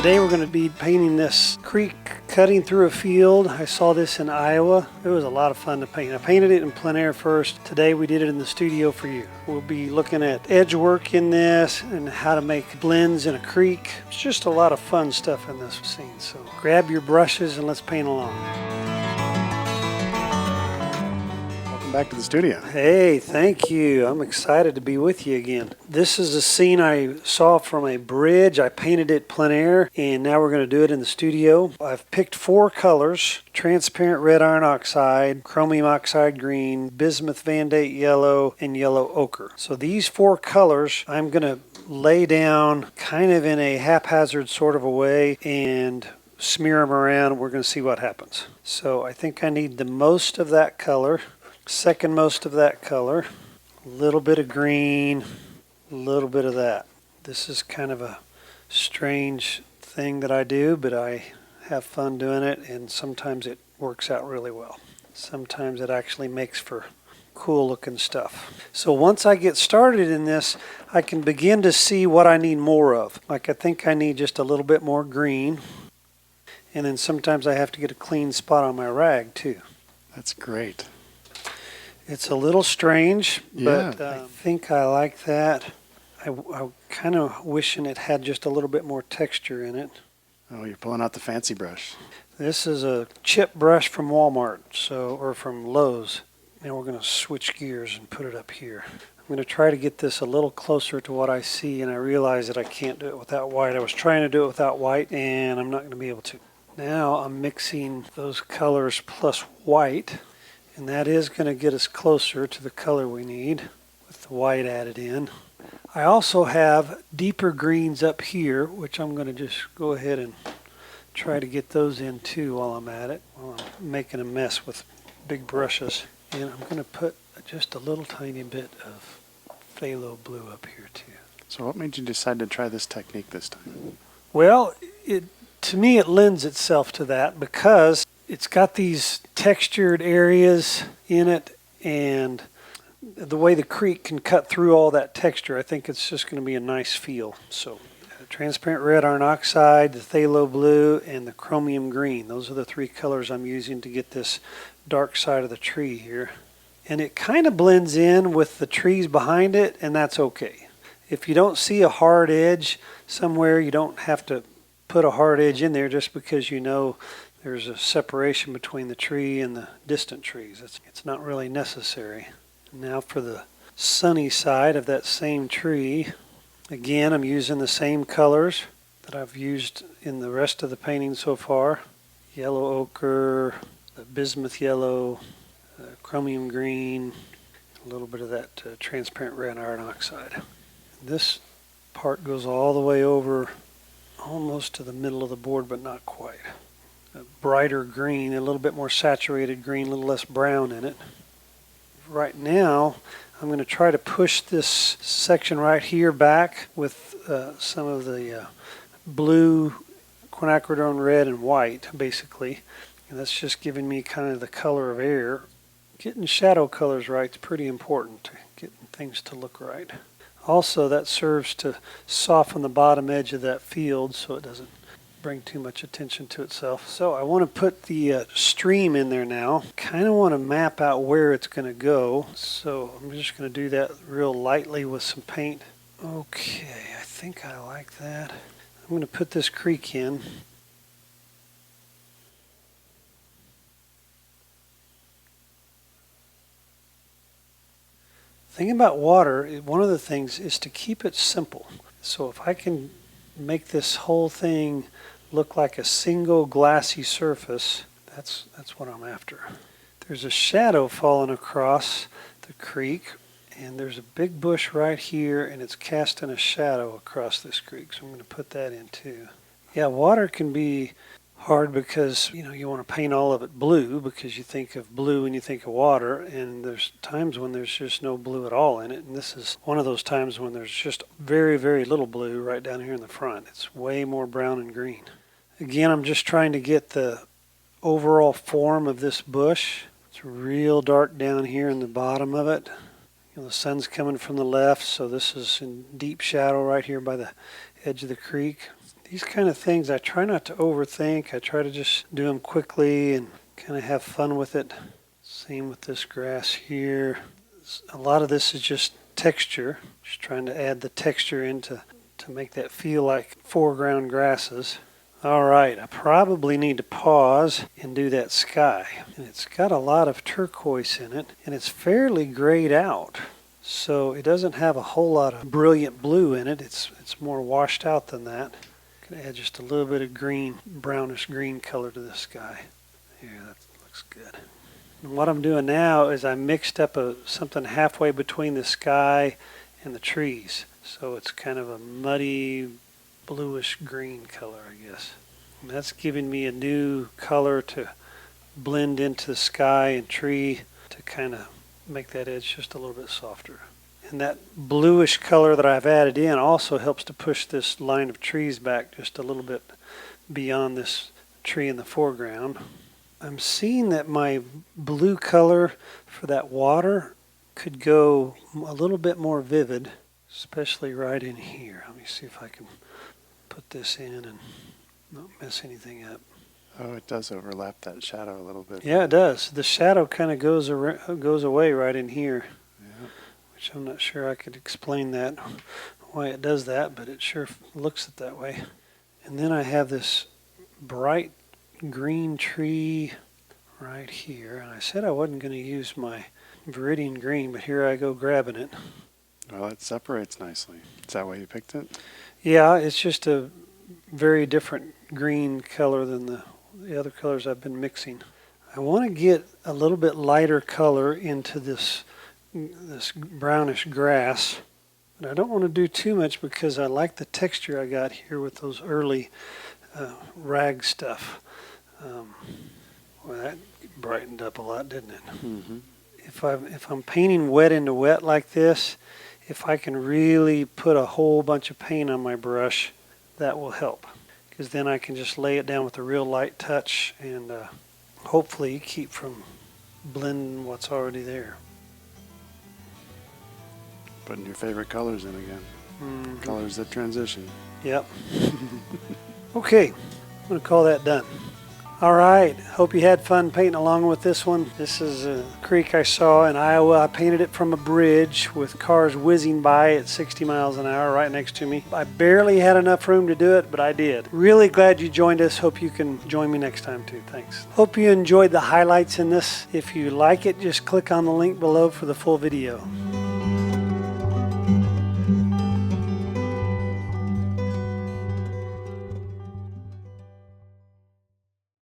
Today we're going to be painting this creek cutting through a field. I saw this in Iowa. It was a lot of fun to paint. I painted it in plein air first. Today we did it in the studio for you. We'll be looking at edge work in this and how to make blends in a creek. It's just a lot of fun stuff in this scene. So grab your brushes and let's paint along. Back to the studio. Hey, thank you. I'm excited to be with you again. This is a scene I saw from a bridge. I painted it plein air, and now we're going to do it in the studio. I've picked 4 colors: transparent red iron oxide, chromium oxide green, bismuth vandate yellow, and yellow ochre. So these 4 colors I'm going to lay down kind of in a haphazard sort of a way and smear them around. We're going to see what happens. So I think I need the most of that color. Second most of that color, a little bit of green, a little bit of that. This is kind of a strange thing that I do, but I have fun doing it, and sometimes it works out really well. Sometimes it actually makes for cool looking stuff. So once I get started in this, I can begin to see what I need more of. Like I think I need just a little bit more green, and then sometimes I have to get a clean spot on my rag too. That's great. It's a little strange, but I think I like that. I'm kind of wishing it had just a little bit more texture in it. Oh, you're pulling out the fancy brush. This is a chip brush from Walmart, or from Lowe's. Now we're going to switch gears and put it up here. I'm going to try to get this a little closer to what I see, and I realize that I can't do it without white. I was trying to do it without white, and I'm not going to be able to. Now I'm mixing those colors plus white. And that is going to get us closer to the color we need with the white added in. I also have deeper greens up here, which I'm going to just go ahead and try to get those in too while I'm at it, while I'm making a mess with big brushes. And I'm going to put just a little tiny bit of phthalo blue up here too. So what made you decide to try this technique this time? Well, to me it lends itself to that because it's got these textured areas in it, and the way the creek can cut through all that texture, I think it's just going to be a nice feel. So transparent red iron oxide, the phthalo blue, and the chromium green. Those are the 3 colors I'm using to get this dark side of the tree here. And it kind of blends in with the trees behind it, and that's okay. If you don't see a hard edge somewhere, you don't have to put a hard edge in there just because you know there's a separation between the tree and the distant trees. It's not really necessary. Now for the sunny side of that same tree, again I'm using the same colors that I've used in the rest of the painting so far. Yellow ochre, the bismuth yellow, chromium green, a little bit of that transparent red iron oxide. This part goes all the way over almost to the middle of the board, but not quite. A brighter green, a little bit more saturated green, a little less brown in it. Right now, I'm going to try to push this section right here back with some of the blue, quinacridone red, and white, basically. And that's just giving me kind of the color of air. Getting shadow colors right is pretty important to getting things to look right. Also, that serves to soften the bottom edge of that field so it doesn't bring too much attention to itself. So I want to put the stream in there now. Kind of want to map out where it's going to go. So I'm just going to do that real lightly with some paint. Okay, I think I like that. I'm going to put this creek in. The thing about water, one of the things is to keep it simple. So if I can make this whole thing look like a single glassy surface, that's what I'm after. There's a shadow falling across the creek, and there's a big bush right here, and it's casting a shadow across this creek, so I'm going to put that in too. Yeah, water can be hard because you want to paint all of it blue because you think of blue when you think of water, and there's times when there's just no blue at all in it, and this is one of those times when there's just very, very little blue right down here in the front. It's way more brown and green. Again, I'm just trying to get the overall form of this bush. It's real dark down here in the bottom of it. The sun's coming from the left, so this is in deep shadow right here by the edge of the creek. these kind of things, I try not to overthink. I try to just do them quickly and kind of have fun with it. Same with this grass here. A lot of this is just texture, just trying to add the texture into to make that feel like foreground grasses. All right, I probably need to pause and do that sky. And it's got a lot of turquoise in it, and it's fairly grayed out. So it doesn't have a whole lot of brilliant blue in it. It's more washed out than that. Gonna add just a little bit of green, brownish green color to the sky. Here, that looks good. And what I'm doing now is I mixed up something halfway between the sky and the trees. So it's kind of a muddy, bluish green color, I guess. And that's giving me a new color to blend into the sky and tree to kind of make that edge just a little bit softer. And that bluish color that I've added in also helps to push this line of trees back just a little bit beyond this tree in the foreground. I'm seeing that my blue color for that water could go a little bit more vivid, especially right in here. Let me see if I can put this in and not mess anything up. Oh, it does overlap that shadow a little bit. Yeah, it does. The shadow kind of goes away right in here, Yeah. which I'm not sure I could explain that, why it does that, but it sure looks it that way. And then I have this bright green tree right here, and I said I wasn't going to use my Viridian green, but here I go grabbing it. Well, it separates nicely. Is that why you picked it? Yeah, it's just a very different green color than the other colors I've been mixing. I want to get a little bit lighter color into this brownish grass, but I don't want to do too much because I like the texture I got here with those early rag stuff. Well, that brightened up a lot, didn't it? Mm-hmm. If I'm painting wet into wet like this, if I can really put a whole bunch of paint on my brush, that will help. Because then I can just lay it down with a real light touch and hopefully keep from blending what's already there. Putting your favorite colors in again. Mm-hmm. Colors that transition. Yep. Okay, I'm going to call that done. All right, hope you had fun painting along with this one. This is a creek I saw in Iowa. I painted it from a bridge with cars whizzing by at 60 miles an hour right next to me. I barely had enough room to do it, but I did. Really glad you joined us. Hope you can join me next time too. Thanks. Hope you enjoyed the highlights in this. If you like it, just click on the link below for the full video.